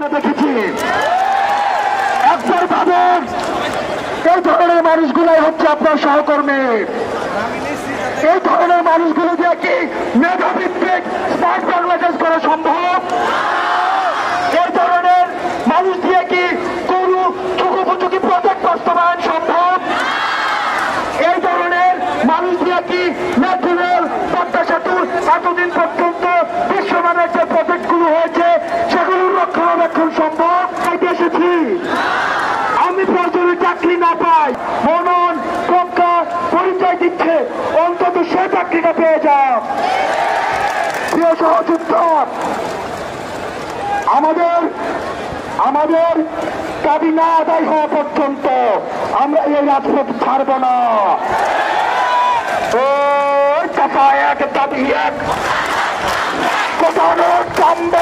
সামনে দেখেছি। একবার ভাবেন, এই ধরনের মানুষগুলাই হচ্ছে আপনার সহকর্মী। এই ধরনের মানুষগুলো দিয়ে কি মেধাভিত্তিক স্মার্ট বাংলাদেশ করা সম্ভব? এই ধরনের মানুষ দিয়ে কি কোনো চুকুপুচুকি প্রজেক্ট বাস্তবায়ন সম্ভব? এই ধরনের মানুষ দিয়ে কি ন্যাশনাল পদ্মা সেতু এতদিন পর্যন্ত বিশ্বমানের যে প্রজেক্টগুলো হয়েছে সেগুলোর রক্ষণাবেক্ষণ সম্ভব? চাইতে এসেছি আমি প্রয়োজনে চাকরি না পাই, মনন প্রজ্ঞা পরিচয় দিচ্ছে, অন্তত সে চাকরিটা পেয়ে যাও। প্রিয় সহযোদ্ধা, আমাদের দাবি না আদায় হওয়া পর্যন্ত আমরা এই রাজপথ ছাড়ব না। ও চাচা এক দাবি এক, কোথাও থামব।